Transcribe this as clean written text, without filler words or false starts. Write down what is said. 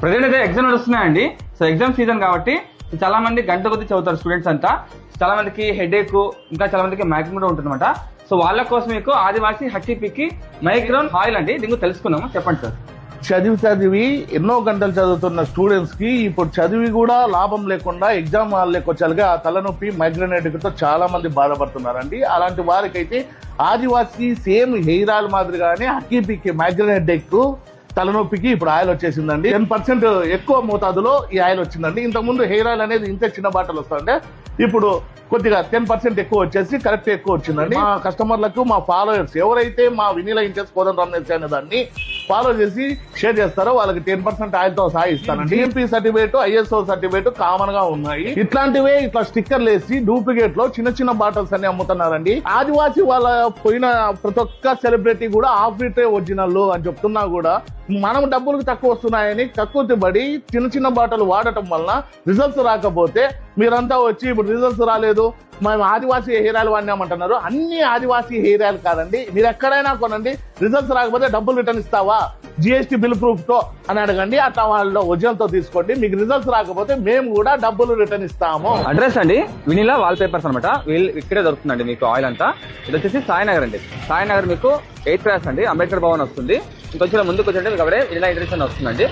Present అయితే exam నడుస్తున్నాయండి. So exam season కాబట్టి చాలా మంది గంట కొద్ది చదువుతారు స్టూడెంట్స్ అంతా. చాలా మందికి హెడేక్, ఇంకా చాలా మందికి మైగ్రేన్ కూడా ఉంటుందన్నమాట. సో వాళ్ళ కోసం మీకు ఆదివాసి హక్కిపిక్కి మైగ్రేన్ ఆయిల్ అండి. దీనికి తెలుసుకుందాము. చెప్పండి సార్. చదివి ఎన్నో గంటలు చదువుతున్న స్టూడెంట్స్ కి ఇప్పుడు చదివి కూడా లాభం లేకుండా ఎగ్జామ్ హాల్లోకి వచ్చాలుగా తలనొప్పి మైగ్రేన్ హెడేక్ తో చాలా మంది బాధపడుతున్నారండి. అలాంటి వారికైతే ఆదివాసి సేమ్ హెయిర్ ఆయిల్ మాదిరిగానే హక్కిపిక్కి మైగ్రేన్ హెడేక్ తలనొప్పికి ఇప్పుడు ఆయిల్ వచ్చేసిందండి. 10% ఎక్కువ మోతాదులో ఈ ఆయిల్ వచ్చిందండి. ఇంతకుముందు హెయిర్ ఆయిల్ అనేది ఇంత చిన్న బాటలు వస్తుంటే ఇప్పుడు కొద్దిగా 10% ఎక్కువ వచ్చేసి కరెక్ట్ ఎక్కువ వచ్చిందండి. మా కస్టమర్లకు, మా ఫాలోయర్స్ ఎవరైతే మా వినీలా ఇంచెస్ కోదండరామనేసి అనే దాన్ని ఫాలో చేసి షేర్ చేస్తారో వాళ్ళకి 10% ఆయిల్ తో సహా ఇస్తానండి. DMP certificate, ISO certificate common గా ఉన్నాయి. ఇట్లాంటివే ఇట్లా స్టిక్కర్లు వేసి డూప్లికేట్ లో చిన్న చిన్న బాటిల్స్ అన్ని అమ్ముతున్నారండి. ఆదివాసి వాళ్ళ పోయిన ప్రతి ఒక్క సెలబ్రిటీ కూడా హాఫ్ లీటర్ ఒరిజినల్ అని చెప్తున్నా కూడా మనం డబ్బులకు తక్కువ వస్తున్నాయని కక్కుర్తి పడి చిన్న చిన్న బాటలు వాడటం వలన రిజల్ట్స్ రాకపోతే మీరంతా వచ్చి ఇప్పుడు రిజల్ట్స్ రాలేదు మేము ఆదివాసీ హెయిర్ ఆయిల్ వాడినామంటున్నారు. అన్ని ఆదివాసీ హెయిర్ ఆయిల్ కాదండి. మీరు ఎక్కడైనా కొనండి, రిజల్ట్స్ రాకపోతే డబ్బులు రిటర్న్ ఇస్తావా, జిఎస్టీ బిల్ ప్రూఫ్ తో అని అడగండి. అట్లా వాళ్ళు ఒరిజినల్ తో తీసుకోండి. మీకు రిజల్ట్స్ రాకపోతే మేము కూడా డబ్బులు రిటర్న్ ఇస్తాము. అడ్రస్ అండి వినీలా వాల్ పేపర్స్ అనమాట. వీళ్ళు ఇక్కడే దొరుకుతుందండి మీకు ఆయిల్ అంతా. ఇది వచ్చేసి సాయినగర్ అండి. సాయినగర్ మీకు 8th క్లాస్ అండి, అంబేద్కర్ భవన్ వస్తుంది. ఇంకొంచెం ముందుకు వచ్చి మీకు అక్కడే వినీలా ఇంటర్నేషనల్ వస్తుందండి.